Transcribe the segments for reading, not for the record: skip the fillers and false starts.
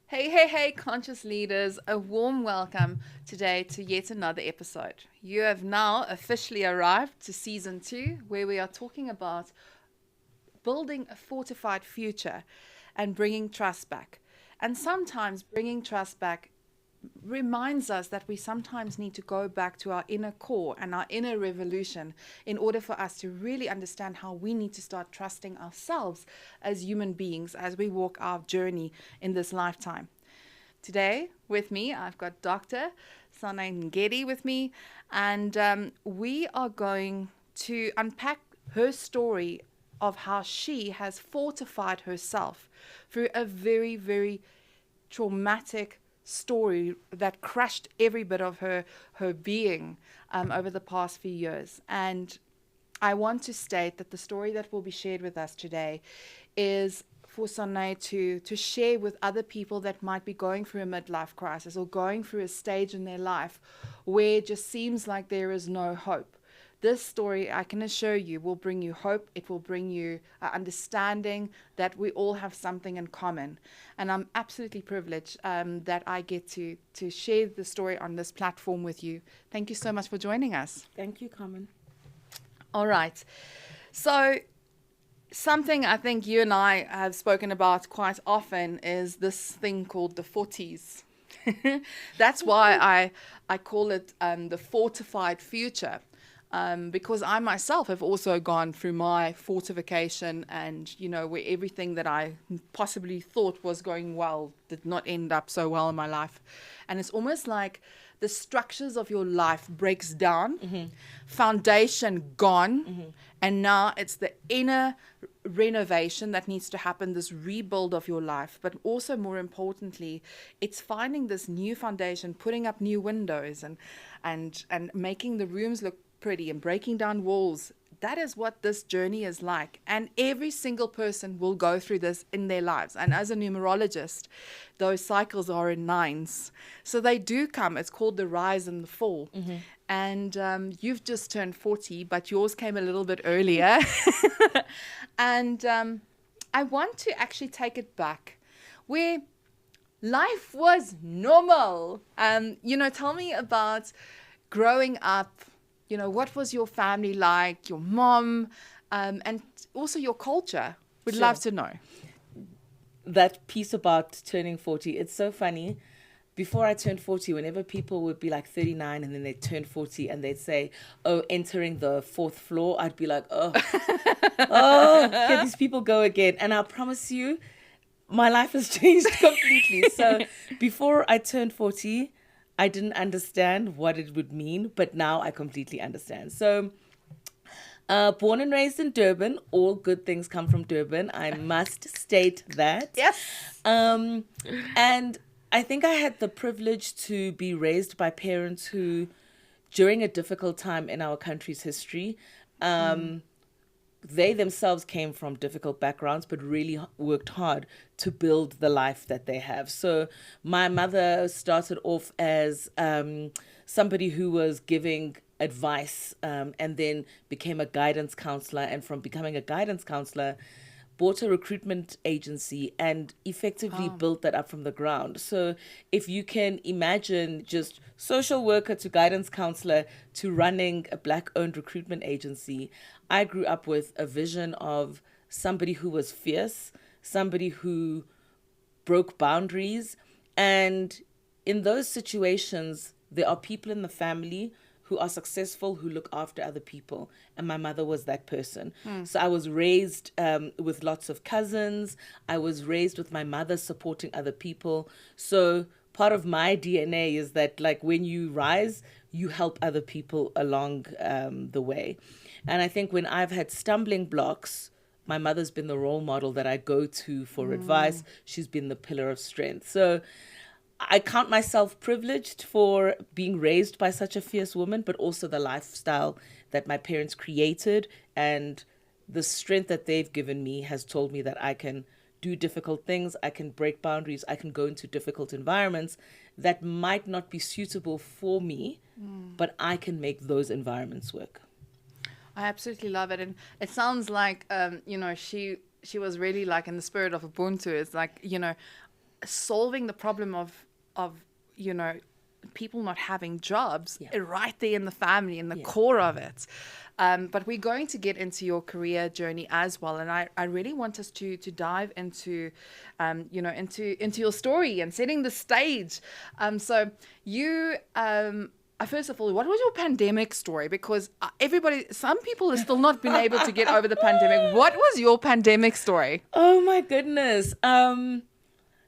Hey, hey, hey, conscious leaders, a warm welcome today to yet another episode. You have now officially arrived to season 2, where we are talking about building a fortified future and bringing trust back. And sometimes bringing trust back reminds us that we sometimes need to go back to our inner core and our inner revolution in order for us to really understand how we need to start trusting ourselves as human beings as we walk our journey in this lifetime. Today, with me, I've got Dr. Sane Ngidi with me, and we are going to unpack her story of how she has fortified herself through a very, very traumatic story that crushed every bit of her being over the past few years. And I want to state that the story that will be shared with us today is for Sanay to share with other people that might be going through a midlife crisis or going through a stage in their life where it just seems like there is no hope. This story, I can assure you, will bring you hope. It will bring you understanding that we all have something in common. And I'm absolutely privileged that I get to share the story on this platform with you. Thank you so much for joining us. Thank you, Carmen. All right. So, something I think you and I have spoken about quite often is this thing called the 40s. That's why I call it the fortified future. Because I myself have also gone through my fortification, and where everything that I possibly thought was going well did not end up so well in my life. And it's almost like the structures of your life breaks down, foundation gone, and now it's the inner renovation that needs to happen, this rebuild of your life. But also, more importantly, it's finding this new foundation, putting up new windows and making the rooms look pretty and breaking down walls. That is what this journey is like. And every single person will go through this in their lives. And as a numerologist, those cycles are in nines. So they do come. It's called the rise and the fall. And you've just turned 40, but yours came a little bit earlier. And I want to actually take it back where life was normal. Tell me about growing up. What was your family like, your mom, and also your culture? We'd Sure. love to know. That piece about turning 40, it's so funny. Before I turned 40, whenever people would be like 39 and then they'd turn 40 and they'd say, oh, entering the fourth floor, I'd be like, here these people go again. And I promise you, my life has changed completely. So before I turned 40, I didn't understand what it would mean, but now I completely understand. So, born and raised in Durban, all good things come from Durban. I must state that. Yes. And I think I had the privilege to be raised by parents who, during a difficult time in our country's history, they themselves came from difficult backgrounds, but really worked hard to build the life that they have. So my mother started off as somebody who was giving advice and then became a guidance counselor. And from becoming a guidance counselor, bought a recruitment agency and effectively built that up from the ground. So if you can imagine just social worker to guidance counselor to running a Black-owned recruitment agency, I grew up with a vision of somebody who was fierce, somebody who broke boundaries. And in those situations, there are people in the family who are successful, who look after other people. And my mother was that person. So I was raised with lots of cousins. I was raised with my mother supporting other people. So part of my DNA is that, like, when you rise, you help other people along the way. And I think when I've had stumbling blocks, my mother's been the role model that I go to for advice. She's been the pillar of strength. So I count myself privileged for being raised by such a fierce woman, but also the lifestyle that my parents created and the strength that they've given me has told me that I can do difficult things, I can break boundaries, I can go into difficult environments that might not be suitable for me, but I can make those environments work. I absolutely love it. And it sounds like, she was really like in the spirit of Ubuntu. It's like, solving the problem of you know, people not having jobs right there in the family, in the core of it. But we're going to get into your career journey as well, and I really want us to dive into into your story and setting the stage. So you first of all, what was your pandemic story? Because some people have still not been able to get over the pandemic. What was your pandemic story? Oh my goodness.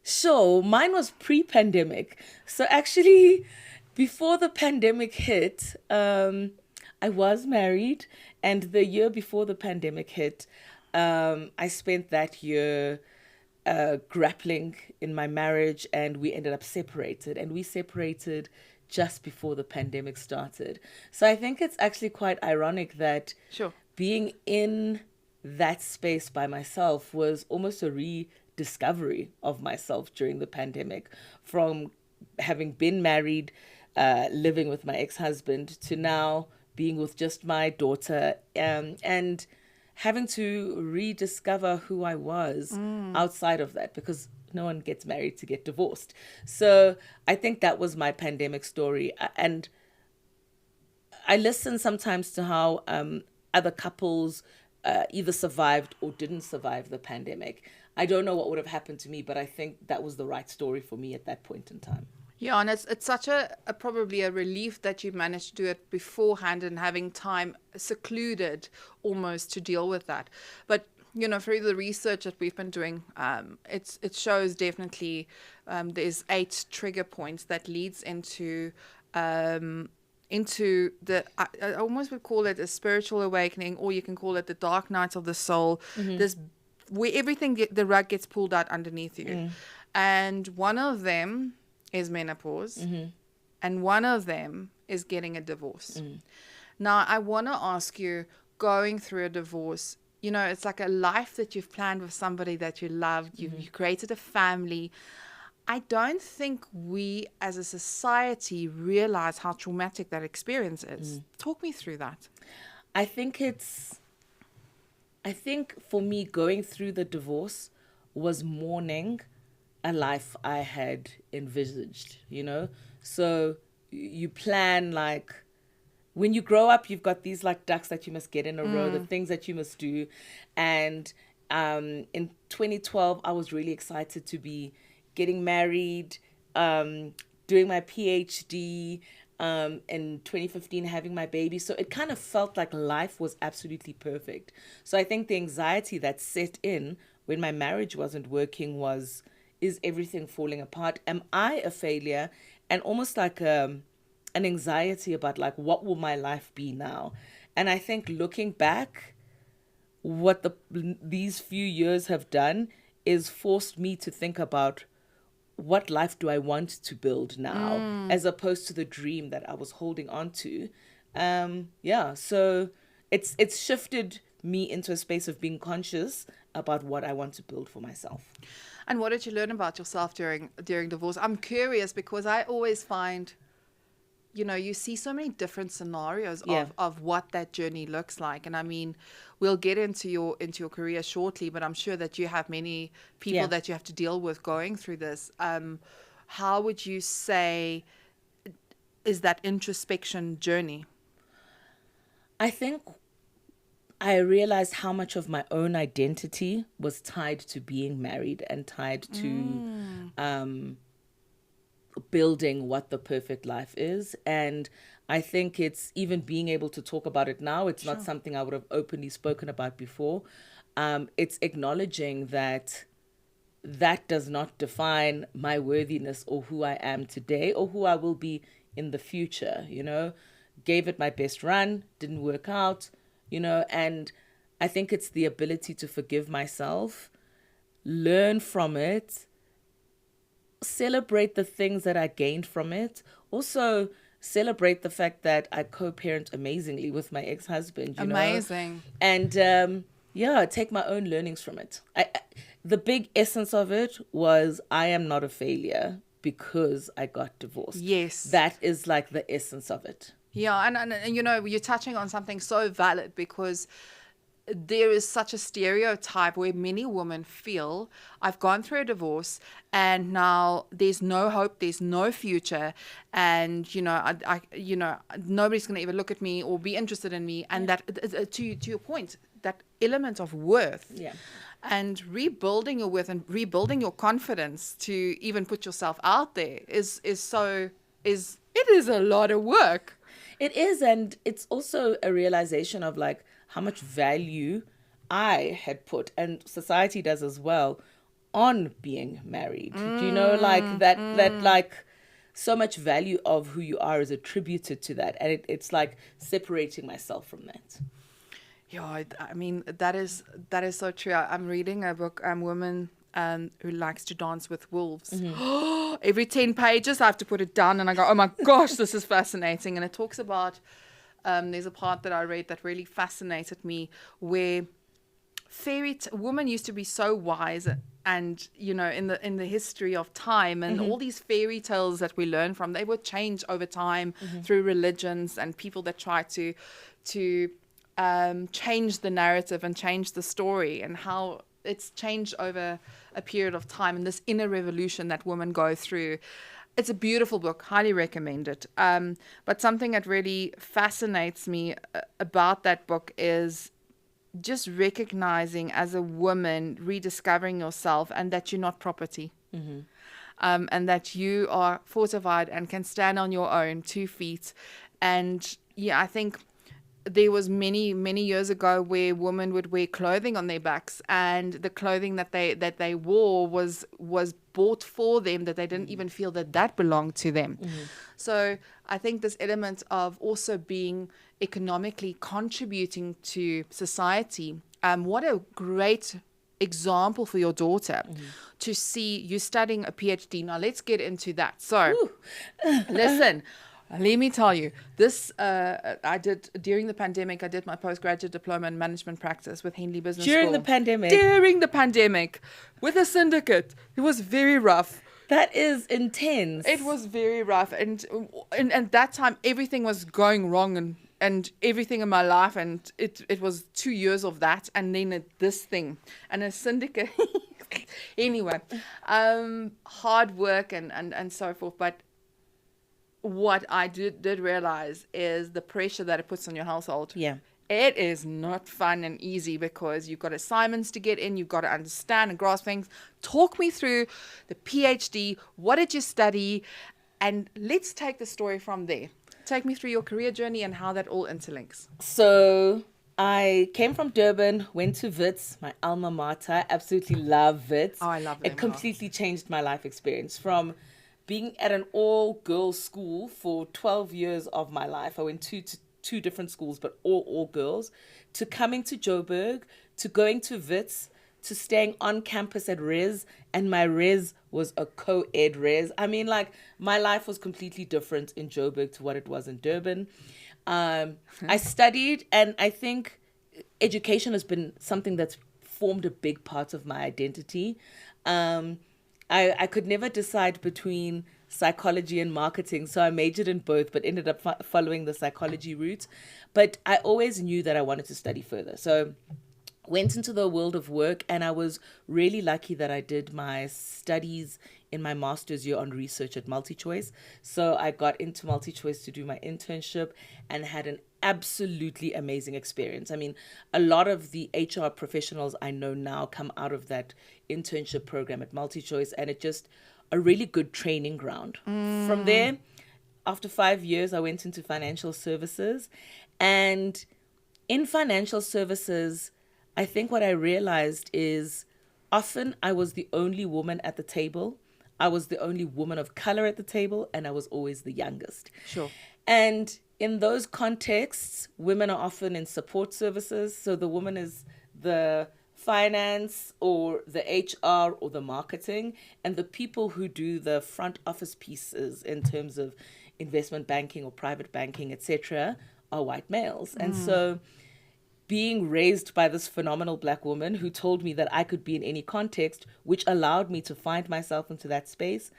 Sure, mine was pre-pandemic. So actually, before the pandemic hit, I was married, and the year before the pandemic hit, I spent that year grappling in my marriage, and we ended up separated. And we separated just before the pandemic started. So I think it's actually quite ironic that being in that space by myself was almost a rediscovery of myself during the pandemic, from having been married, living with my ex-husband, to now being with just my daughter, and having to rediscover who I was outside of that, because no one gets married to get divorced. So I think that was my pandemic story. And I listen sometimes to how other couples either survived or didn't survive the pandemic. I don't know what would have happened to me, but I think that was the right story for me at that point in time. Yeah, and it's such a probably a relief that you managed to do it beforehand and having time secluded almost to deal with that. But through the research that we've been doing, it shows definitely there's 8 trigger points that leads into the I almost would call it a spiritual awakening, or you can call it the dark nights of the soul. This where everything the rug gets pulled out underneath you, and one of them is menopause, and one of them is getting a divorce. Now, I want to ask you, going through a divorce, it's like a life that you've planned with somebody that you loved. You created a family. I don't think we as a society realize how traumatic that experience is. Talk me through that. I think for me, going through the divorce was mourning a life I had envisaged, So you plan, like, when you grow up, you've got these like ducks that you must get in a row, the things that you must do. And in 2012, I was really excited to be getting married, doing my PhD, in 2015 having my baby. So it kind of felt like life was absolutely perfect. So I think the anxiety that set in when my marriage wasn't working was, is everything falling apart? Am I a failure? And almost like an anxiety about like, what will my life be now? And I think looking back, what these few years have done is forced me to think about, what life do I want to build now, as opposed to the dream that I was holding on to. So it's shifted me into a space of being conscious about what I want to build for myself. And what did you learn about yourself during divorce? I'm curious, because I always find, you see so many different scenarios of what that journey looks like. And I mean, we'll get into your career shortly, but I'm sure that you have many people that you have to deal with going through this. How would you say is that introspection journey? I think I realized how much of my own identity was tied to being married and tied to building what the perfect life is. And I think it's even being able to talk about it now. It's not something I would have openly spoken about before. It's acknowledging that does not define my worthiness or who I am today or who I will be in the future. Gave it my best run, didn't work out, and I think it's the ability to forgive myself, learn from it, celebrate the things that I gained from it. Also, celebrate the fact that I co-parent amazingly with my ex-husband. Amazing. And take my own learnings from it. The big essence of it was, I am not a failure because I got divorced. Yes. That is like the essence of it. Yeah, and you're touching on something so valid, because there is such a stereotype where many women feel, I've gone through a divorce and now there's no hope, there's no future, and nobody's going to even look at me or be interested in me. And that, to your point, that element of worth. Yeah. And rebuilding your worth and rebuilding your confidence to even put yourself out there is a lot of work. It is, and it's also a realization of like how much value I had put, and society does as well, on being married. Do you know, like that like so much value of who you are is attributed to that, and it's like separating myself from that. Yeah, I mean that is so true. I'm reading a book, Woman Who Likes to Dance with Wolves. Every 10 pages I have to put it down and I go, oh my gosh, this is fascinating. And it talks about, there's a part that I read that really fascinated me, where women used to be so wise, and in the history of time, and all these fairy tales that we learn from, they would change over time through religions and people that try to change the narrative and change the story, and how it's changed over a period of time, and this inner revolution that women go through. It's a beautiful book, highly recommend it. But something that really fascinates me about that book is just recognizing as a woman, rediscovering yourself, and that you're not property. And that you are fortified and can stand on your own 2 feet. And yeah, I think there was many years ago where women would wear clothing on their backs, and the clothing that they wore was bought for them, that they didn't even feel that belonged to them. So I think this element of also being economically contributing to society, what a great example for your daughter to see you studying a PhD. Now let's get into that. So listen, let me tell you, this I did during the pandemic. I did my postgraduate diploma in management practice with Henley Business School. During the pandemic, with a syndicate. It was very rough. That is intense. It was very rough, and at that time everything was going wrong, and everything in my life, and it was 2 years of that, and then this thing and a syndicate. Anyway, hard work and so forth, but what I did realize is the pressure that it puts on your household. Yeah. It is not fun and easy, because you've got assignments to get in, you've got to understand and grasp things. Talk me through the PhD. What did you study? And let's take the story from there. Take me through your career journey and how that all interlinks. So I came from Durban, went to Wits, my alma mater. I absolutely love Wits. Oh, I love them. It completely changed my life experience. From being at an all-girls school for 12 years of my life, I went to two different schools, but all girls, to coming to Joburg, to going to Wits, to staying on campus at Res, and my Res was a co-ed Res. I mean, like, my life was completely different in Joburg to what it was in Durban. I studied, and I think education has been something that's formed a big part of my identity. I could never decide between psychology and marketing, so I majored in both, but ended up following the psychology route. But I always knew that I wanted to study further. So went into the world of work, and I was really lucky that I did my studies in my master's year on research at MultiChoice. So I got into MultiChoice to do my internship and had an absolutely amazing experience. I mean, a lot of the HR professionals I know now come out of that internship program at MultiChoice, and it just a really good training ground. From there, after 5 years, I went into financial services, and in financial services, I think what I realized is often I was the only woman at the table. I was the only woman of color at the table, and I was always the youngest. Sure. And in those contexts, women are often in support services. So the woman is the finance or the HR or the marketing, and the people who do the front office pieces in terms of investment banking or private banking, etc., are white males. And so being raised by this phenomenal black woman who told me that I could be in any context, which allowed me to find myself into that space,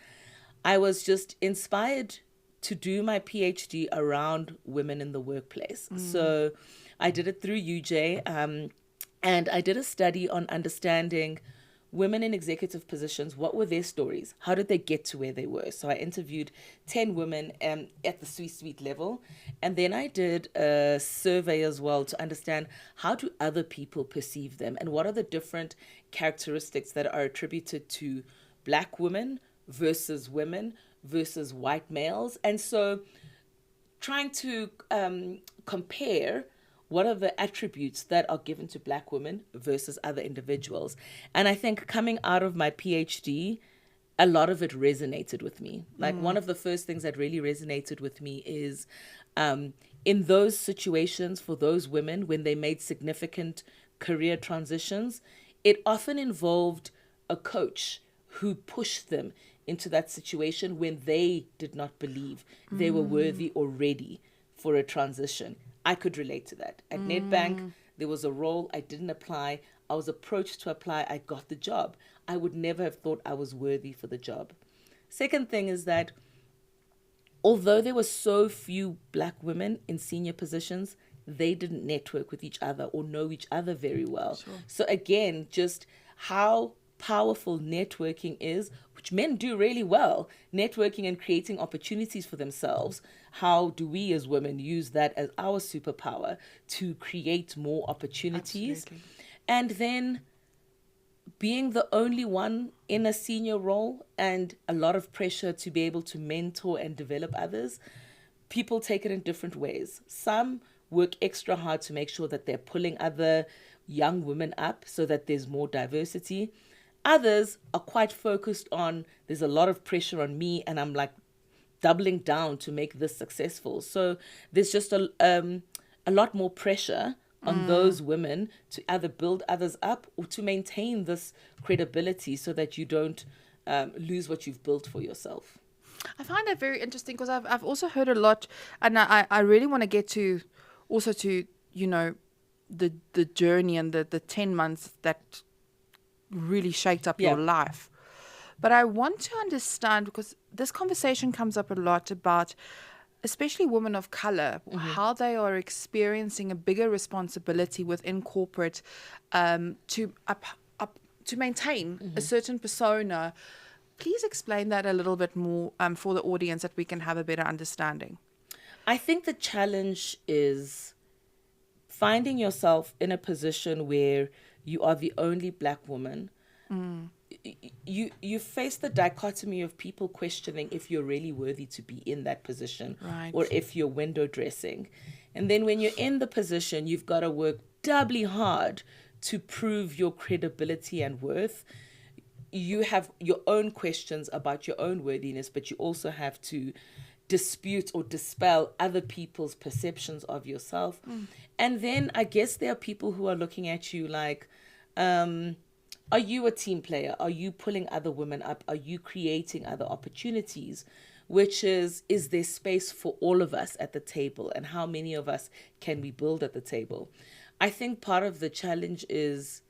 I was just inspired to do my PhD around women in the workplace. So I did it through UJ. And I did a study on understanding women in executive positions. What were their stories? How did they get to where they were? So I interviewed 10 women at the C-suite level. And then I did a survey as well to understand how do other people perceive them and what are the different characteristics that are attributed to Black women versus women versus white males. And so trying to compare what are the attributes that are given to Black women versus other individuals. And I think coming out of my PhD, a lot of it resonated with me. Like one of the first things that really resonated with me is in those situations for those women when they made significant career transitions, it often involved a coach who pushed them into that situation when they did not believe they were worthy or ready for a transition. I could relate to that. At Nedbank, there was a role, I didn't apply. I was approached to apply, I got the job. I would never have thought I was worthy for the job. Second thing is that although there were so few Black women in senior positions, they didn't network with each other or know each other very well. Sure. So again, just how powerful networking is, which men do really well, networking and creating opportunities for themselves. How do we as women use that as our superpower to create more opportunities? Absolutely. And then being the only one in a senior role and a lot of pressure to be able to mentor and develop others, people take it in different ways. Some work extra hard to make sure that they're pulling other young women up so that there's more diversity. Others are quite focused on, there's a lot of pressure on me and I'm like doubling down to make this successful. So there's just a lot more pressure on those women to either build others up or to maintain this credibility so that you don't lose what you've built for yourself. I find that very interesting because I've also heard a lot, and I really want to get to also to, you know, the journey and the 10 months that really shaped up your life. But I want to understand, because this conversation comes up a lot about especially women of color, how they are experiencing a bigger responsibility within corporate to maintain a certain persona. Please explain that a little bit more for the audience that we can have a better understanding. I think the challenge is finding yourself in a position where you are the only Black woman. You face the dichotomy of people questioning if you're really worthy to be in that position, right, or if you're window dressing. And then when you're in the position, you've got to work doubly hard to prove your credibility and worth. You have your own questions about your own worthiness, but you also have to dispute or dispel other people's perceptions of yourself. And then I guess there are people who are looking at you like, are you a team player? Are you pulling other women up? Are you creating other opportunities? Which is there space for all of us at the table? And how many of us can we build at the table? I think part of the challenge is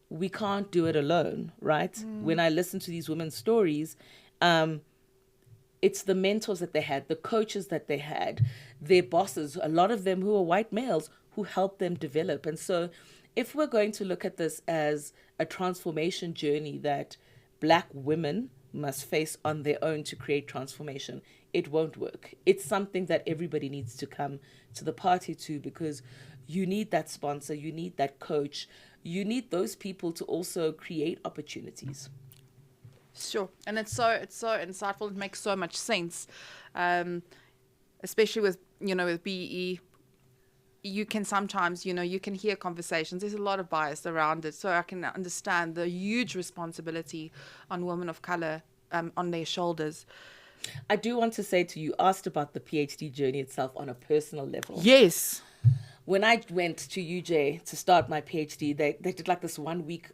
we can't do it alone, right? When I listen to these women's stories, it's the mentors that they had, the coaches that they had, their bosses, a lot of them who are white males who helped them develop. And so if we're going to look at this as a transformation journey that Black women must face on their own to create transformation, it won't work. It's something that everybody needs to come to the party to, because you need that sponsor, you need that coach, you need those people to also create opportunities. Sure. And it's so insightful. It makes so much sense, especially with, with BE. You can sometimes, you can hear conversations. There's a lot of bias around it. So I can understand the huge responsibility on women of color on their shoulders. I do want to say to you, asked about the PhD journey itself on a personal level. Yes. When I went to UJ to start my PhD, they did like this 1 week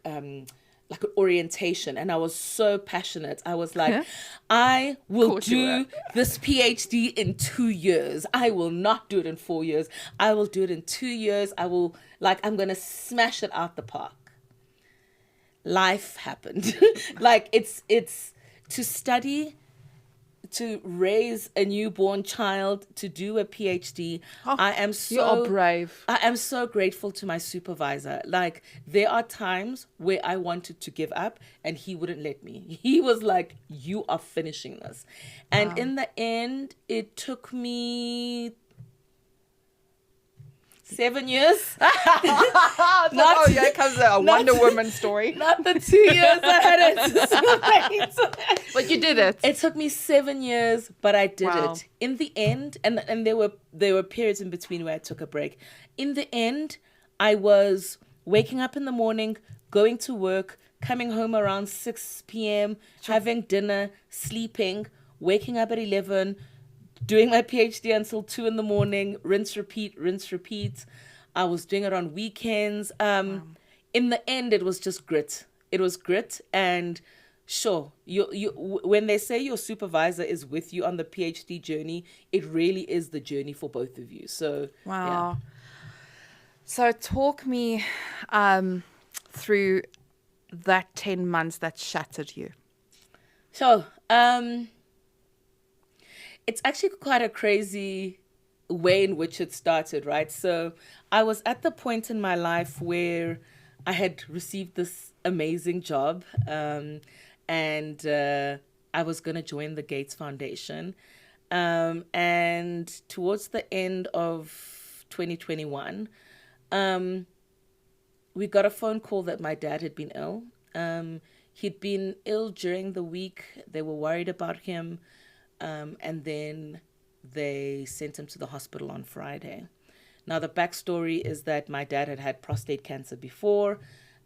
like an orientation, and I was so passionate. I was like, I will do this PhD in 2 years. I will not do it in 4 years. I will do it in 2 years. I'm going to smash it out the park. Life happened. Like it's to study to raise a newborn child, to do a PhD. I am You are so brave. I am so grateful to my supervisor. Like, there are times where I wanted to give up and he wouldn't let me. He was like, you are finishing this. And in the end, it took me 7 years. Oh, here comes a Wonder Woman story. Not the 2 years I had anticipated. But you did it. It took me 7 years, but I did Wow. it. In the end, and there were periods in between where I took a break. In the end, I was waking up in the morning, going to work, coming home around 6 p.m., having dinner, sleeping, waking up at 11, doing my PhD until 2 in the morning, rinse, repeat, rinse, repeat. I was doing it on weekends. In the end, it was just grit. It was grit. And sure, when they say your supervisor is with you on the PhD journey, it really is the journey for both of you. So, Wow. yeah. So talk me through that 10 months that shattered you. So, it's actually quite a crazy way in which it started, right? So I was at the point in my life where I had received this amazing job, and I was going to join the Gates Foundation. And towards the end of 2021, we got a phone call that my dad had been ill. He'd been ill during the week. They were worried about him. And then they sent him to the hospital on Friday. Now, the backstory is that my dad had had prostate cancer before,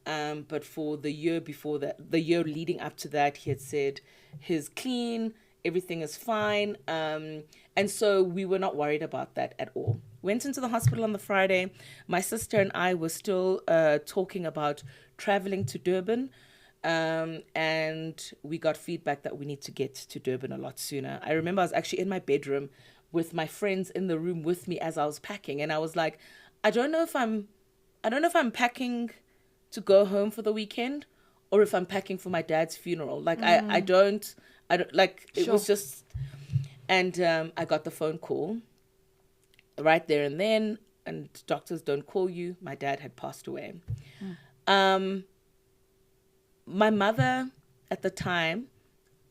but for the year before that, the year leading up to that, he had said he's clean, everything is fine. And so we were not worried about that at all. Went into the hospital on the Friday. My sister and I were still talking about traveling to Durban. And we got feedback that we need to get to Durban a lot sooner. I remember I was actually in my bedroom with my friends in the room with me as I was packing, and I was like, I don't know if I'm packing to go home for the weekend or if I'm packing for my dad's funeral. Like I don't like it Sure. was just, and I got the phone call right there and then, and doctors don't call you. My dad had passed away. My mother at the time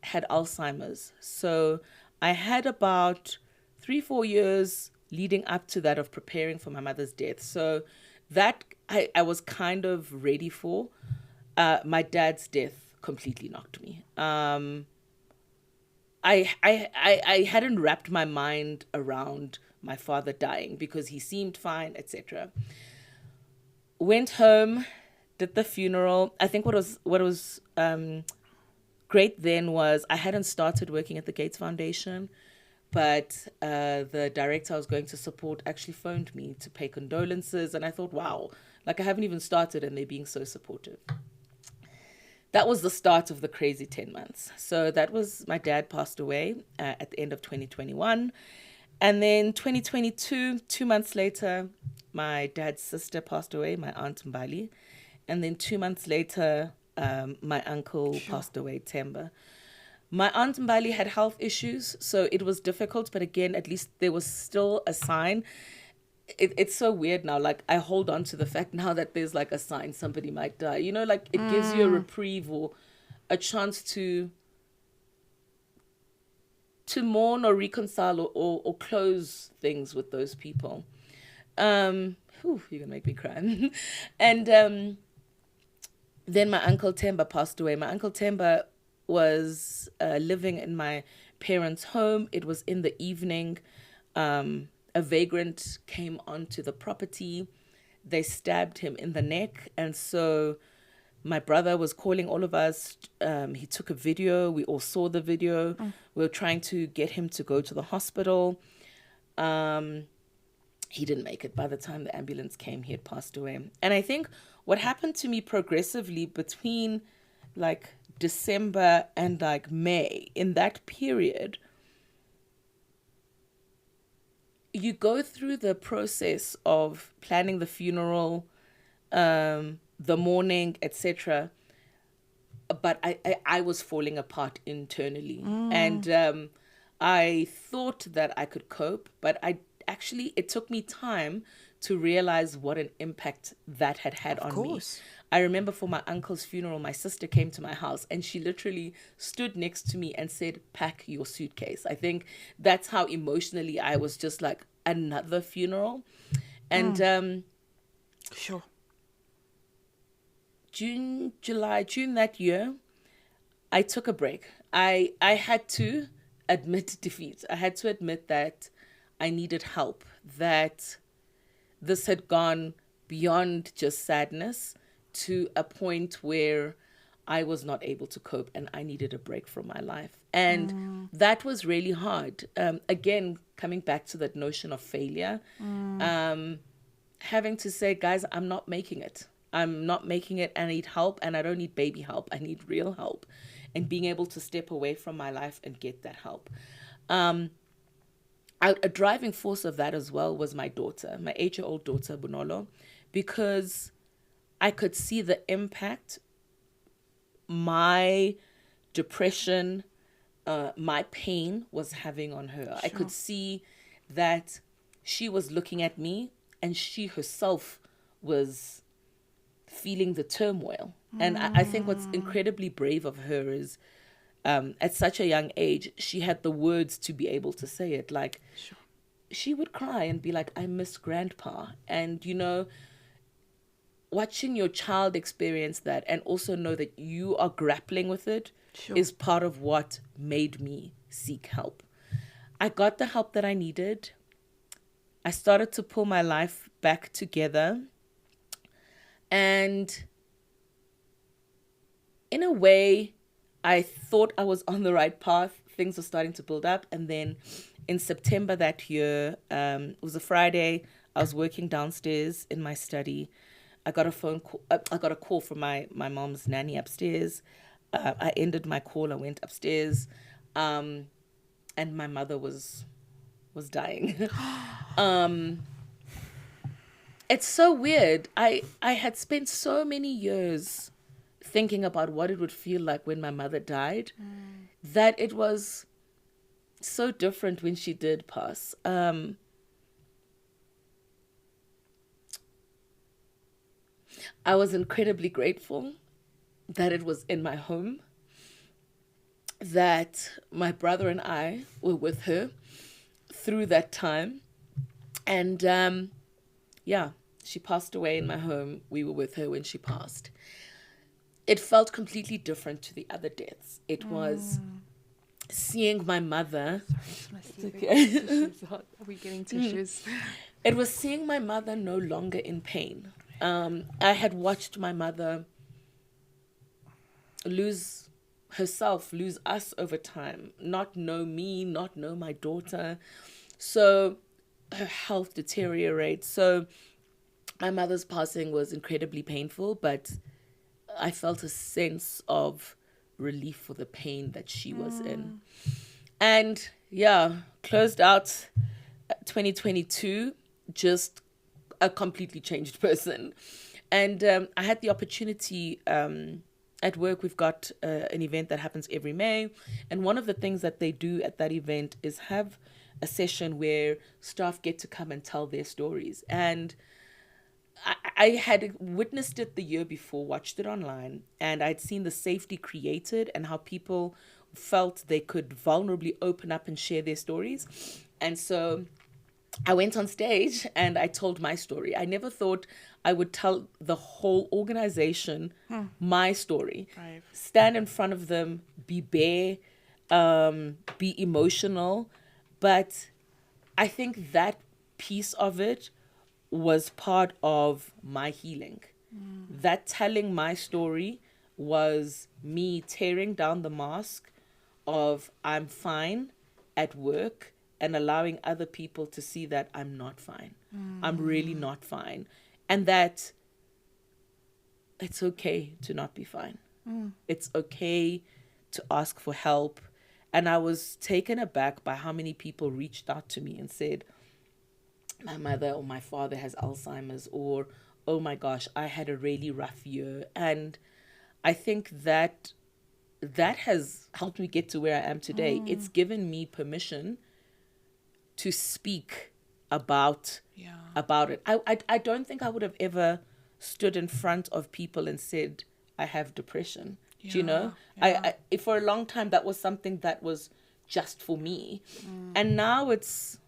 had Alzheimer's. So I had about 3-4 years leading up to that of preparing for my mother's death. So that I was kind of ready for. My dad's death completely knocked me. I hadn't wrapped my mind around my father dying because he seemed fine, etc. Went home, did the funeral. I think what was great then was I hadn't started working at the Gates Foundation, but the director I was going to support actually phoned me to pay condolences, and I thought, wow, like I haven't even started and they're being so supportive. That was the start of the crazy 10 months. So that was, my dad passed away at the end of 2021. And then 2022, 2 months later, my dad's sister passed away, my aunt Mbali. And then 2 months later, my uncle passed away, Temba. My aunt Mbali had health issues, so it was difficult. But again, at least there was still a sign. It's so weird now. Like, I hold on to the fact now that there's like a sign somebody might die. You know, like it gives you a reprieve or a chance to mourn or reconcile or close things with those people. You're gonna make me cry. And then my uncle Temba passed away. My uncle Temba was living in my parents' home. It was in the evening. A vagrant came onto the property. They stabbed him in the neck. And so my brother was calling all of us. He took a video. We all saw the video. We were trying to get him to go to the hospital. He didn't make it. By the time the ambulance came, he had passed away. And I think what happened to me progressively between like December and like May, in that period, you go through the process of planning the funeral, the mourning, etc. But I was falling apart internally. And I thought that I could cope, but it took me time to realize what an impact that had Of on me. course. I remember for my uncle's funeral, my sister came to my house and she literally stood next to me and said, "Pack your suitcase." I think that's how emotionally I was, just like another funeral. And Sure. June that year, I took a break. I had to admit defeat. I had to admit that I needed help, that this had gone beyond just sadness to a point where I was not able to cope and I needed a break from my life. And that was really hard. Again, coming back to that notion of failure, having to say, guys, I'm not making it. I'm not making it. I need help, and I don't need baby help. I need real help. And being able to step away from my life and get that help. A driving force of that as well was my daughter, my 8-year-old daughter, Bonolo, because I could see the impact my depression, my pain was having on her. Sure. I could see that she was looking at me and she herself was feeling the turmoil. And I think what's incredibly brave of her is at such a young age, she had the words to be able to say it. Like, sure. She would cry and be like, "I miss grandpa." And, watching your child experience that and also know that you are grappling with it, sure, is part of what made me seek help. I got the help that I needed. I started to pull my life back together. And in a way, I thought I was on the right path. Things were starting to build up. And then in September that year, it was a Friday, I was working downstairs in my study. I got a phone call. I got a call from my mom's nanny upstairs. I ended my call. I went upstairs, and my mother was dying. It's so weird. I had spent so many years thinking about what it would feel like when my mother died, that it was so different when she did pass. I was incredibly grateful that it was in my home, that my brother and I were with her through that time. And she passed away in my home. We were with her when she passed. It felt completely different to the other deaths. It was seeing my mother. Okay. Are we getting tissues? It was seeing my mother no longer in pain. I had watched my mother lose herself, lose us over time, not know me, not know my daughter. So her health deteriorates. So my mother's passing was incredibly painful, but I felt a sense of relief for the pain that she was in. And closed out 2022, just a completely changed person. And I had the opportunity at work. We've got an event that happens every May. And one of the things that they do at that event is have a session where staff get to come and tell their stories. And I had witnessed it the year before, watched it online, and I'd seen the safety created and how people felt they could vulnerably open up and share their stories. And so I went on stage and I told my story. I never thought I would tell the whole organization my story. Right. Stand in front of them, be bare, be emotional. But I think that piece of it was part of my healing. That telling my story was me tearing down the mask of I'm fine at work and allowing other people to see that I'm not fine. I'm really not fine. And that it's okay to not be fine. It's okay to ask for help. And I was taken aback by how many people reached out to me and said, my mother or my father has Alzheimer's, or, oh my gosh, I had a really rough year. And I think that that has helped me get to where I am today. It's given me permission to speak about it. I don't think I would have ever stood in front of people and said I have depression. Do you know? I for a long time that was something that was just for me. And now it's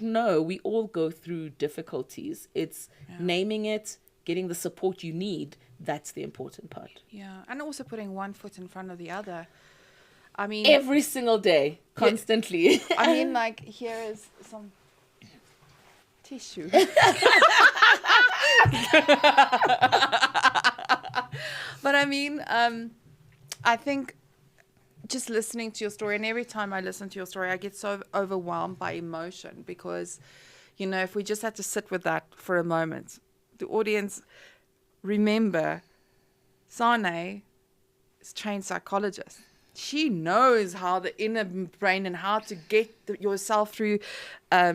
no, we all go through difficulties. It's naming it, getting the support you need. That's the important part. Yeah, and also putting one foot in front of the other. I mean, Every single day, constantly. I mean, like, here is some tissue. But I mean, I think just listening to your story, and every time I listen to your story, I get so overwhelmed by emotion because, you know, if we just had to sit with that for a moment, the audience, remember, Sane is a trained psychologist. She knows how the inner brain and how to get yourself through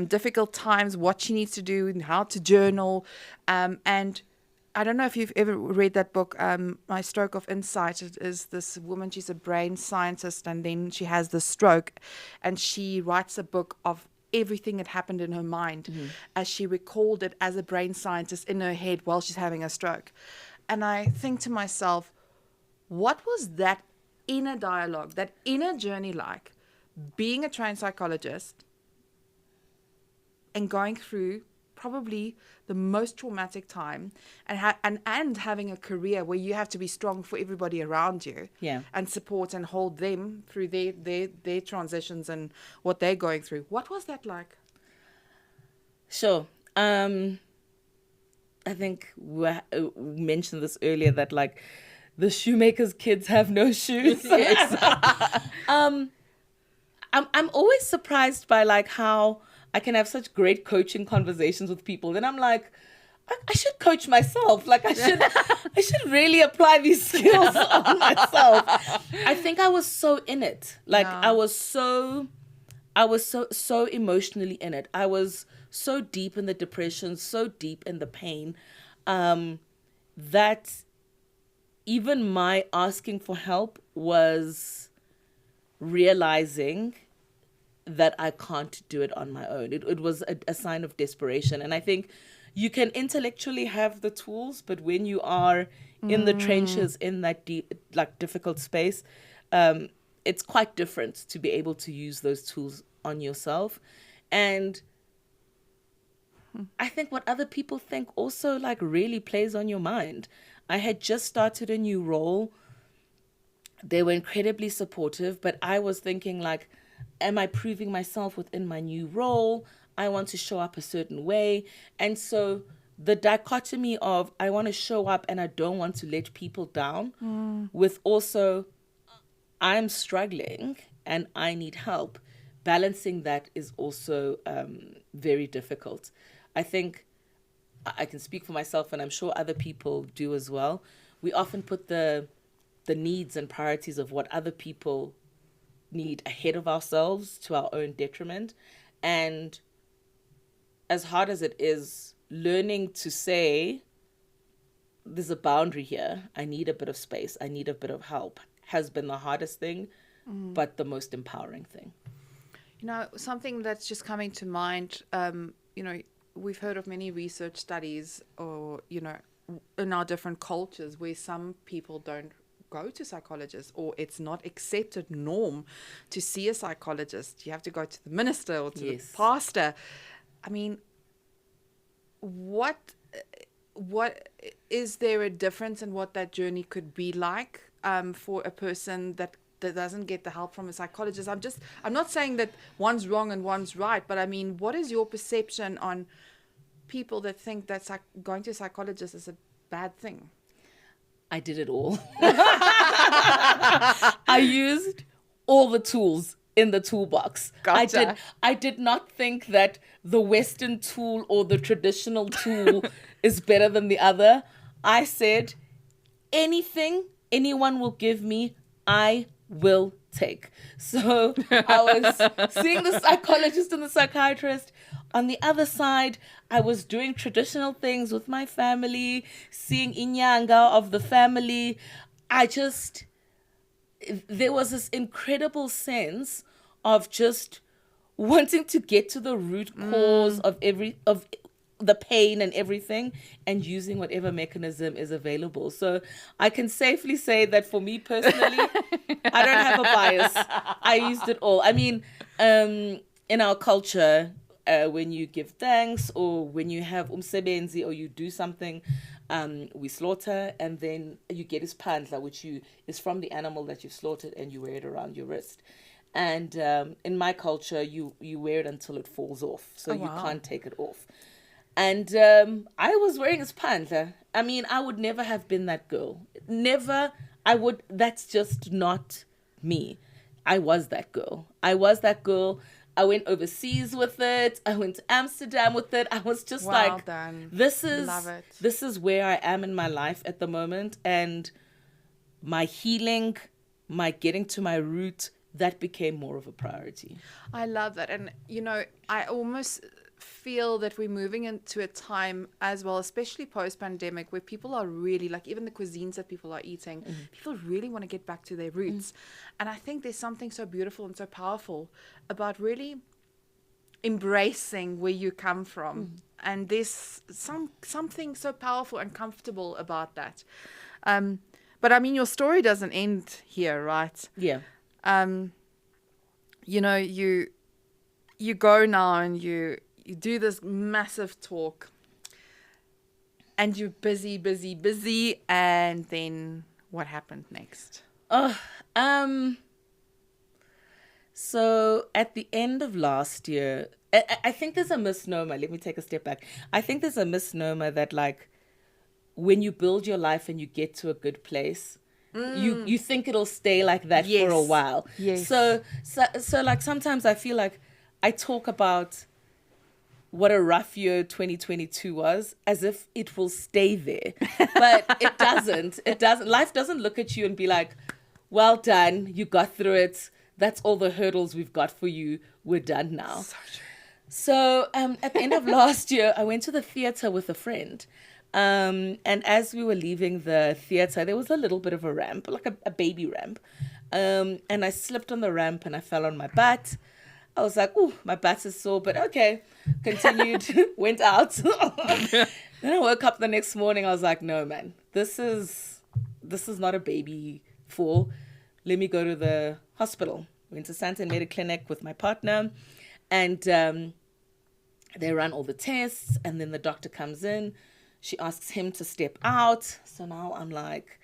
difficult times, what she needs to do and how to journal. And I don't know if you've ever read that book, My Stroke of Insight. It is this woman, she's a brain scientist, and then she has this stroke, and she writes a book of everything that happened in her mind as she recalled it as a brain scientist in her head while she's having a stroke. And I think to myself, what was that inner dialogue, that inner journey like, being a trained psychologist and going through probably the most traumatic time and having a career where you have to be strong for everybody around you and support and hold them through their transitions and what they're going through. What was that like? Sure. I think we mentioned this earlier that like the shoemaker's kids have no shoes. I'm always surprised by like how I can have such great coaching conversations with people. Then I'm like, I should coach myself. Like I should really apply these skills on myself. I think I was so in it. Like I was so emotionally in it. I was so deep in the depression, so deep in the pain, that even my asking for help was realizing that I can't do it on my own. It was a sign of desperation. And I think you can intellectually have the tools, but when you are in the trenches, in that deep, like difficult space, it's quite different to be able to use those tools on yourself. And I think what other people think also like really plays on your mind. I had just started a new role. They were incredibly supportive, but I was thinking like, am I proving myself within my new role? I want to show up a certain way. And so the dichotomy of I want to show up and I don't want to let people down with also I'm struggling and I need help. Balancing that is also very difficult. I think I can speak for myself and I'm sure other people do as well. We often put the needs and priorities of what other people need ahead of ourselves to our own detriment. And as hard as it is, learning to say, there's a boundary here, I need a bit of space, I need a bit of help, has been the hardest thing, but the most empowering thing. You know, something that's just coming to mind, you know, we've heard of many research studies or, you know, in our different cultures where some people don't go to psychologists or it's not accepted norm to see a psychologist. You have to go to the minister or to the pastor. I mean, what is there a difference in what that journey could be like for a person that doesn't get the help from a psychologist? I'm not saying that one's wrong and one's right, but I mean, what is your perception on people that think that going to a psychologist is a bad thing? I did it all. I used all the tools in the toolbox. Gotcha. I did not think that the Western tool or the traditional tool is better than the other. I said, anything anyone will give me, I will take. So I was seeing the psychologist and the psychiatrist. On the other side, I was doing traditional things with my family, seeing inyanga of the family. there was this incredible sense of just wanting to get to the root cause of the pain and everything, and using whatever mechanism is available. So I can safely say that for me personally, I don't have a bias. I used it all. I mean, in our culture, when you give thanks or when you have umsebenzi or you do something, we slaughter, and then you get ispandla, which is from the animal that you've slaughtered, and you wear it around your wrist. And in my culture, you wear it until it falls off, so you can't take it off. And I was wearing his panther. I mean, I would never have been that girl. Never. That's just not me. I was that girl. I went overseas with it. I went to Amsterdam with it. I was just done. This Love it. is where I am in my life at the moment. And my healing, my getting to my root, that became more of a priority. I love that. And, I almost feel that we're moving into a time as well, especially post-pandemic, where people are really, like, even the cuisines that people are eating, people really want to get back to their roots. And I think there's something so beautiful and so powerful about really embracing where you come from. And there's something so powerful and comfortable about that. But I mean, your story doesn't end here, right? Yeah. You go now and you do this massive talk, and you're busy, and then what happened next? So at the end of last year, I think there's a misnomer. Let me take a step back. I think there's a misnomer that, like, when you build your life and you get to a good place, you think it'll stay like that for a while. Yes. So like, sometimes I feel like I talk about what a rough year 2022 was as if it will stay there. But it doesn't. It doesn't. Life doesn't look at you and be like, well done, you got through it. That's all the hurdles we've got for you. We're done now. So true. So at the end of last year, I went to the theater with a friend. And as we were leaving the theater, there was a little bit of a ramp, like a baby ramp. And I slipped on the ramp and I fell on my butt. I was like, "Ooh, my butt is sore," but okay. Continued, went out. Then I woke up the next morning. I was like, "No, man, this is not a baby fall. Let me go to the hospital." Went to Sane Ngidi clinic with my partner, and they run all the tests. And then the doctor comes in. She asks him to step out. So now I'm like,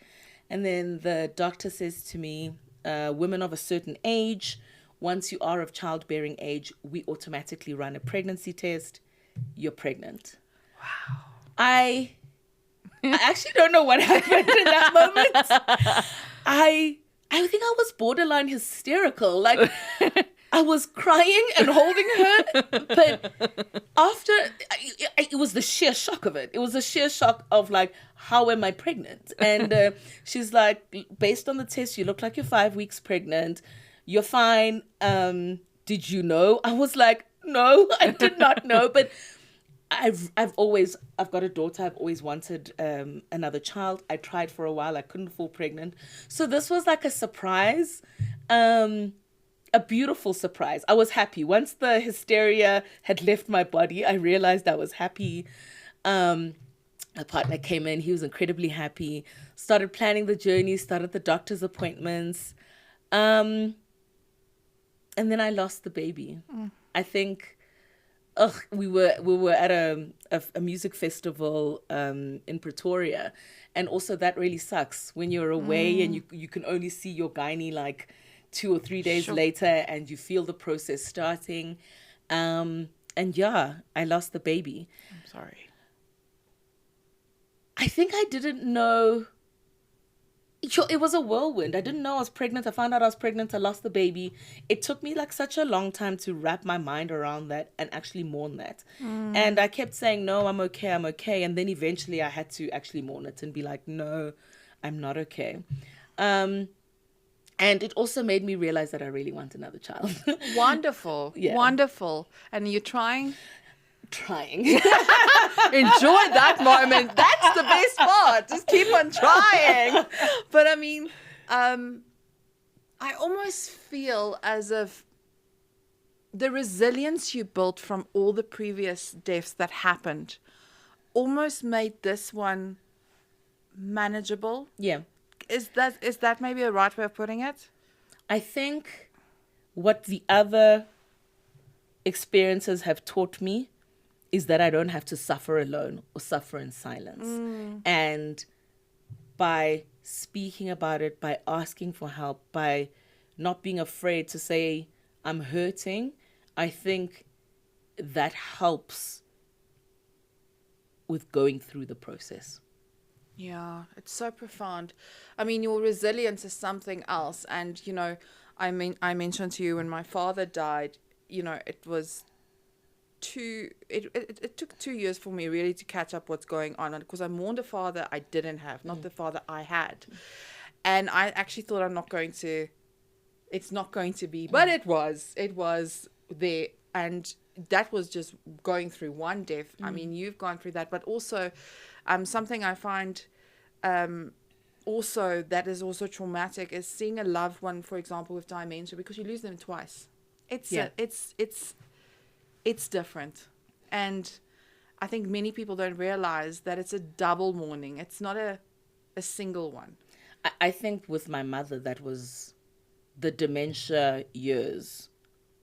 and then the doctor says to me, "Women of a certain age, once you are of childbearing age, we automatically run a pregnancy test. You're pregnant." Wow. I actually don't know what happened in that moment. I think I was borderline hysterical. Like, I was crying and holding her, but after, it was the sheer shock of it. It was the sheer shock of, like, how am I pregnant? And she's like, based on the test, you look like you're 5 weeks pregnant. You're fine. Did you know? I was like, no, I did not know. But I've got a daughter. I've always wanted another child. I tried for a while. I couldn't fall pregnant. So this was like a surprise, a beautiful surprise. I was happy. Once the hysteria had left my body, I realized I was happy. My partner came in. He was incredibly happy. Started planning the journey, started the doctor's appointments. And then I lost the baby. I think, we were at a music festival in Pretoria, and also that really sucks when you're away and you can only see your gynae like 2 or 3 days later, and you feel the process starting. And yeah, I lost the baby. I'm sorry. I think I didn't know. It was a whirlwind. I didn't know I was pregnant. I found out I was pregnant. I lost the baby. It took me like such a long time to wrap my mind around that and actually mourn that. And I kept saying, no, I'm okay. And then eventually I had to actually mourn it and be like, no, I'm not okay. And it also made me realize that I really want another child. Wonderful. Yeah. Wonderful. And you're trying? Trying. Enjoy that moment. That's the best part. Just keep on trying. But I mean, I almost feel as if the resilience you built from all the previous deaths that happened almost made this one manageable. Yeah. Is that maybe a right way of putting it? I think what the other experiences have taught me is that I don't have to suffer alone or suffer in silence. And by speaking about it, by asking for help, by not being afraid to say, I'm hurting, I think that helps with going through the process. Yeah, it's so profound. I mean, your resilience is something else. And, I mentioned to you when my father died, it was it took 2 years for me really to catch up what's going on, because I mourned a father I didn't have, not the father I had. And I actually thought it's not going to be, but it was there. And that was just going through one death. I mean, you've gone through that, but also something I find also that is also traumatic is seeing a loved one, for example, with dementia, because you lose them twice. It's different. And I think many people don't realize that it's a double mourning. It's not a single one. I think with my mother, that was the dementia years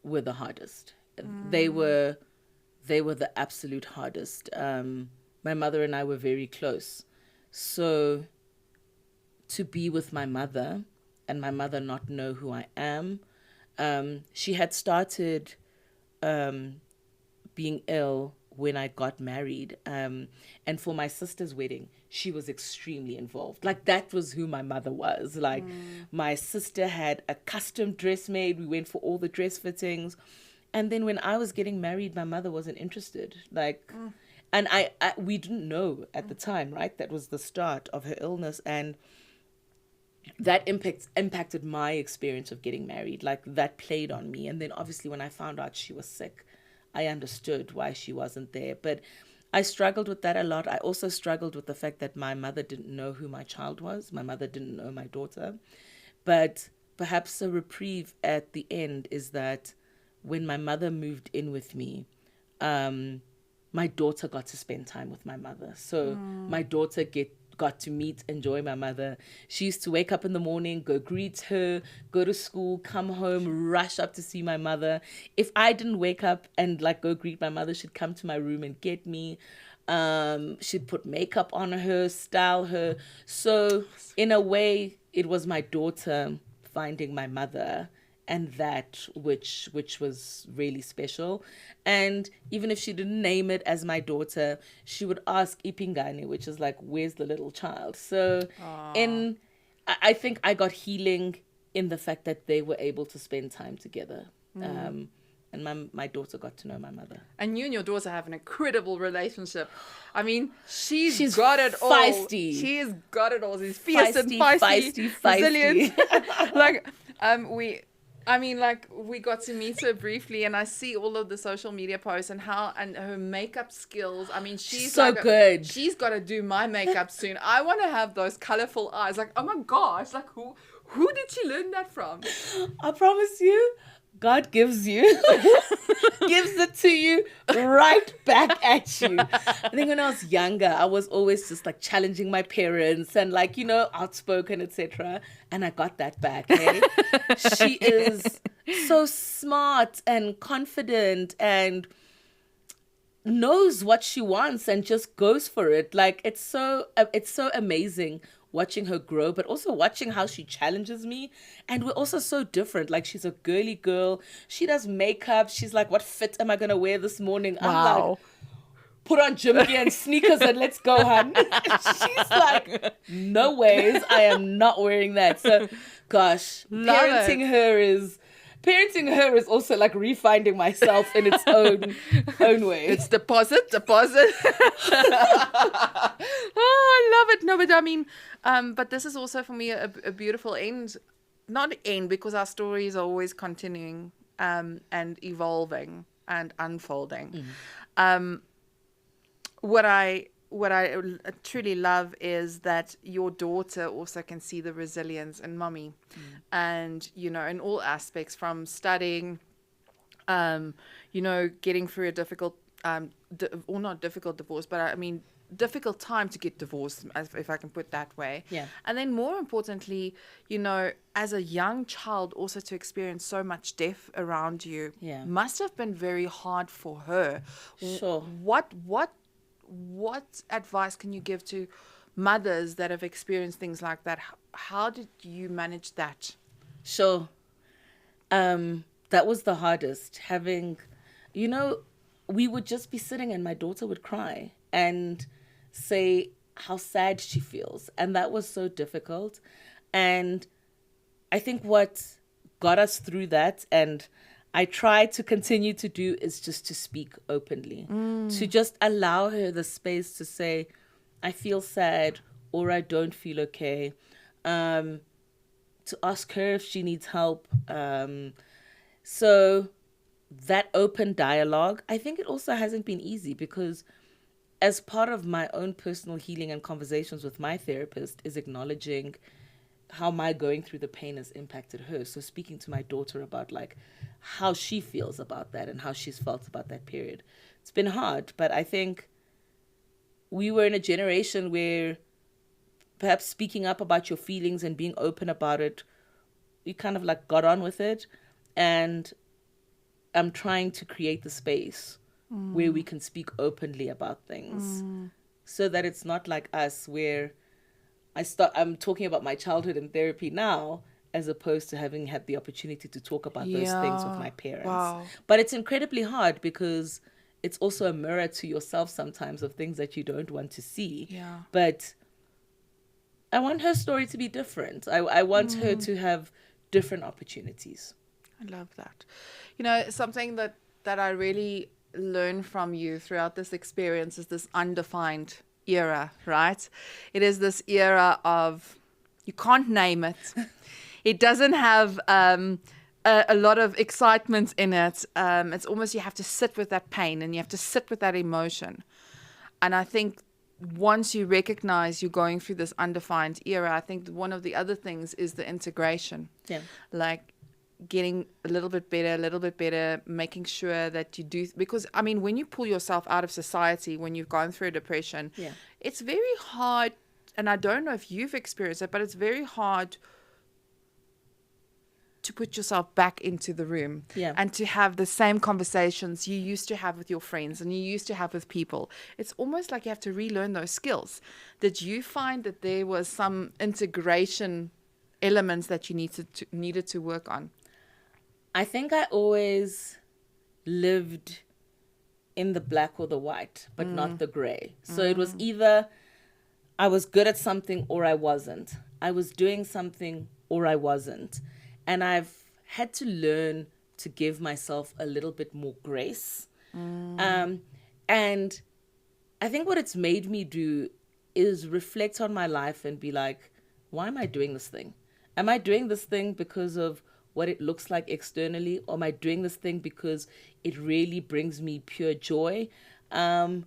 were the hardest. They were the absolute hardest. My mother and I were very close. So to be with my mother and my mother not know who I am, she had started being ill when I got married. And for my sister's wedding, she was extremely involved. Like, that was who my mother was. Like, my sister had a custom dress made. We went for all the dress fittings. And then when I was getting married, my mother wasn't interested. Like, and we didn't know at the time, right? That was the start of her illness. And that impacted my experience of getting married. Like, that played on me. And then obviously when I found out she was sick, I understood why she wasn't there. But I struggled with that a lot. I also struggled with the fact that my mother didn't know who my child was. My mother didn't know my daughter. But perhaps a reprieve at the end is that when my mother moved in with me, my daughter got to spend time with my mother. So my daughter got to enjoy my mother. She used to wake up in the morning, go greet her, go to school, come home, rush up to see my mother. If I didn't wake up and go greet my mother, she'd come to my room and get me. She'd put makeup on her, style her. So in a way, it was my daughter finding my mother, and that which was really special. And even if she didn't name it as my daughter, she would ask Ipingane, which is like, where's the little child? So I think I got healing in the fact that they were able to spend time together. And my daughter got to know my mother. And you and your daughter have an incredible relationship. I mean, she's got it all. Feisty. She's got it all. She's fierce and feisty. Resilient. We got to meet her briefly, and I see all of the social media posts and her makeup skills. I mean, she's so good. She's got to do my makeup soon. I want to have those colorful eyes. Like, oh my gosh, like who did she learn that from? I promise you, God gives it to you right back at you. I think when I was younger, I was always just challenging my parents and outspoken, etc. And I got that back. Hey? She is so smart and confident and knows what she wants and just goes for it. Like, it's so amazing watching her grow, but also watching how she challenges me. And we're also so different. Like, she's a girly girl. She does makeup. She's like, what fit am I going to wear this morning? Wow. I'm like, put on gym gear and sneakers and let's go, hun. She's like, no ways. I am not wearing that. So, gosh, parenting her is also like refinding myself in its own way. It's deposit. Oh, I love it. No, but I mean, but this is also for me a beautiful end. Not end, because our stories are always continuing and evolving and unfolding. What I what I truly love is that your daughter also can see the resilience in mommy, and in all aspects, from studying, getting through a difficult, or not difficult divorce, but I mean difficult time to get divorced, if I can put that way. Yeah. And then more importantly, as a young child, also to experience so much death around you, Yeah. must have been very hard for her. Sure. What advice can you give to mothers that have experienced things like that? How did you manage that? Sure. That was the hardest. Having, we would just be sitting and my daughter would cry and say how sad she feels. And that was so difficult. And I think what got us through that, and I try to continue to do, is just to speak openly, to just allow her the space to say, I feel sad, or I don't feel okay. To ask her if she needs help. So that open dialogue, I think it also hasn't been easy, because as part of my own personal healing and conversations with my therapist is acknowledging how my going through the pain has impacted her. So speaking to my daughter about like how she feels about that and how she's felt about that period. It's been hard, but I think we were in a generation where perhaps speaking up about your feelings and being open about it, you kind of like got on with it. And I'm trying to create the space where we can speak openly about things, so that it's not like us where I'm talking about my childhood in therapy now, as opposed to having had the opportunity to talk about those things with my parents. Wow. But it's incredibly hard, because it's also a mirror to yourself sometimes of things that you don't want to see. Yeah. But I want her story to be different. I want her to have different opportunities. I love that. Something that I really learned from you throughout this experience is this undefined era, right? It is this era of, you can't name it. It doesn't have a lot of excitement in it. It's almost, you have to sit with that pain and you have to sit with that emotion. And I think once you recognize you're going through this undefined era, I think one of the other things is the integration. Yeah. Like getting a little bit better, making sure that you do, because I mean, when you pull yourself out of society, when you've gone through a depression, it's very hard, and I don't know if you've experienced it, but it's very hard to put yourself back into the room and to have the same conversations you used to have with your friends and you used to have with people. It's almost like you have to relearn those skills. Did you find that there was some integration elements that you needed to work on? I think I always lived in the black or the white, but not the gray. So it was either I was good at something or I wasn't. I was doing something or I wasn't. And I've had to learn to give myself a little bit more grace. And I think what it's made me do is reflect on my life and be like, why am I doing this thing? Am I doing this thing because of what it looks like externally, or am I doing this thing because it really brings me pure joy? And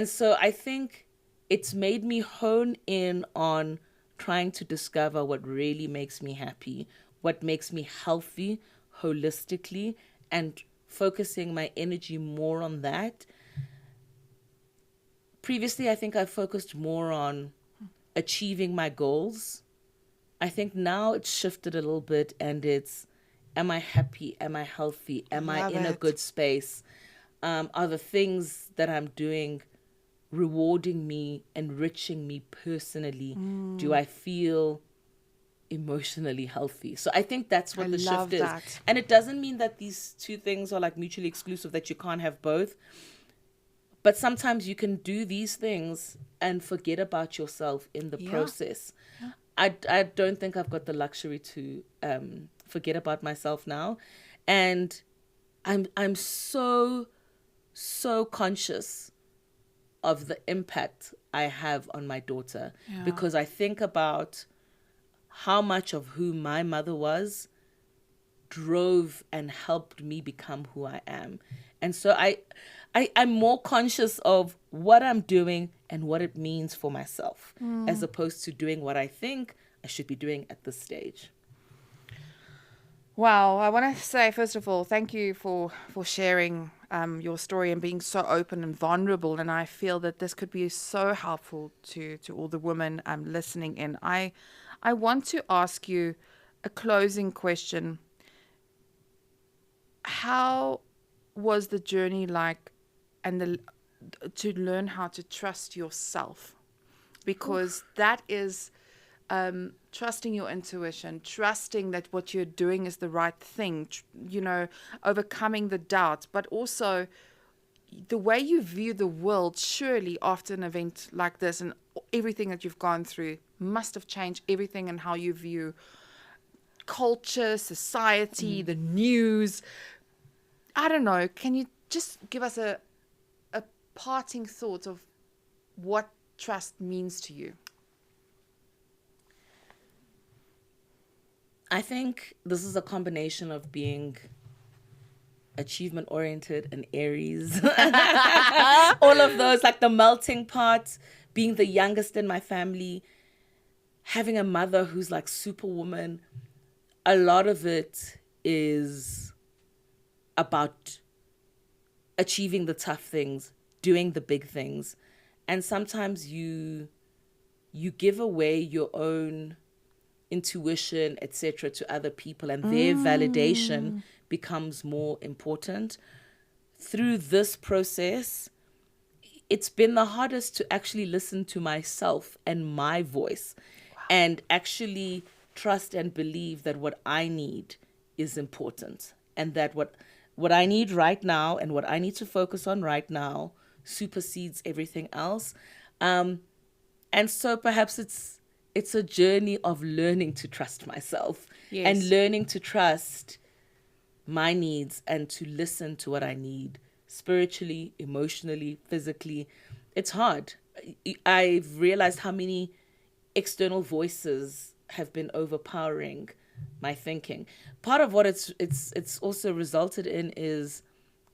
so I think it's made me hone in on trying to discover what really makes me happy, what makes me healthy holistically, and focusing my energy more on that. Previously, I think I focused more on achieving my goals. I think now it's shifted a little bit, and it's, am I happy? Am I healthy? Am I in a good space? Are the things that I'm doing rewarding me, enriching me personally? Do I feel emotionally healthy? So I think that's what the shift is. And it doesn't mean that these two things are like mutually exclusive, that you can't have both. But sometimes you can do these things and forget about yourself in the process. I don't think I've got the luxury to forget about myself now. And I'm so conscious of the impact I have on my daughter, because I think about how much of who my mother was drove and helped me become who I am. And so I'm more conscious of what I'm doing and what it means for myself, as opposed to doing what I think I should be doing at this stage. Wow, I want to say, first of all, thank you for sharing your story and being so open and vulnerable. And I feel that this could be so helpful to all the women listening in. I want to ask you a closing question. How was the journey like, and to learn how to trust yourself? Because that is trusting your intuition, trusting that what you're doing is the right thing, overcoming the doubts, but also the way you view the world. Surely after an event like this and everything that you've gone through must have changed everything in how you view culture, society, the news. I don't know. Can you just give us a parting thought of what trust means to you? I think this is a combination of being achievement oriented and Aries. All of those, like the melting pot, being the youngest in my family, having a mother who's like superwoman. A lot of it is about achieving the tough things, doing the big things. And sometimes you give away your own intuition, etc., to other people, and their validation becomes more important. Through this process, it's been the hardest to actually listen to myself and my voice, and actually trust and believe that what I need is important, and that what I need right now and what I need to focus on right now supersedes everything else. And so perhaps it's a journey of learning to trust myself. Yes. And learning to trust my needs and to listen to what I need spiritually, emotionally, physically. It's hard. I've realized how many external voices have been overpowering my thinking. Part of what it's also resulted in is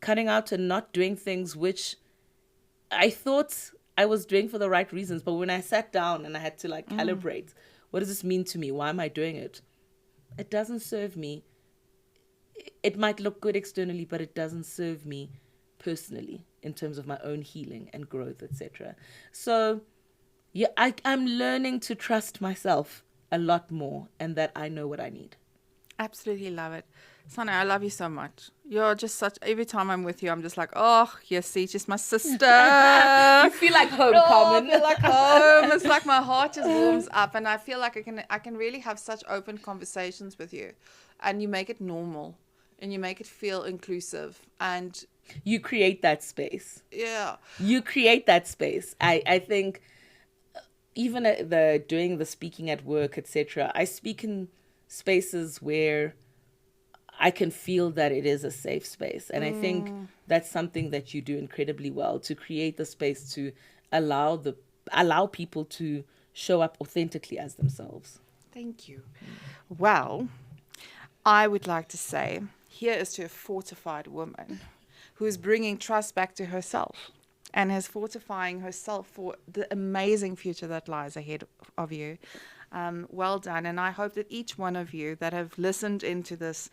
cutting out and not doing things which I thought I was doing for the right reasons, but when I sat down and I had to calibrate, what does this mean to me? Why am I doing it? It doesn't serve me. It might look good externally, but it doesn't serve me personally in terms of my own healing and growth, etc. So, yeah, I'm learning to trust myself a lot more, and that I know what I need. Absolutely love it. Sane, I love you so much. You're just every time I'm with you, I'm just like, oh, yes, see, just my sister. You feel like home, Carmen. I feel like home. It's like my heart just warms up, and I feel like I can really have such open conversations with you, and you make it normal, and you make it feel inclusive, and you create that space. Yeah. You create that space. I think even doing the speaking at work, etc., I speak in spaces where I can feel that it is a safe space. And I think that's something that you do incredibly well, to create the space to allow people to show up authentically as themselves. Thank you. Well, I would like to say, here is to a fortified woman who is bringing trust back to herself and is fortifying herself for the amazing future that lies ahead of you. Well done. And I hope that each one of you that have listened into this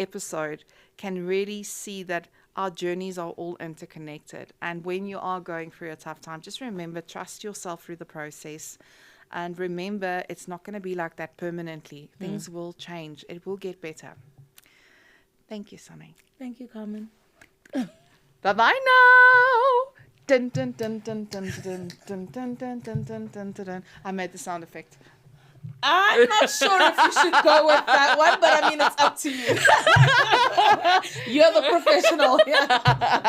episode can really see that our journeys are all interconnected. And when you are going through a tough time, just remember, trust yourself through the process. And remember, it's not going to be like that permanently. Things will change. It will get better. Thank you, Sane. Thank you, Carmen. Bye-bye now. Dun, dun, dun, dun, dun, dun, dun, dun, dun, dun, dun, dun, dun. I made the sound effect. I'm not sure if you should go with that one, but I mean, it's up to you. You're the professional. Yeah.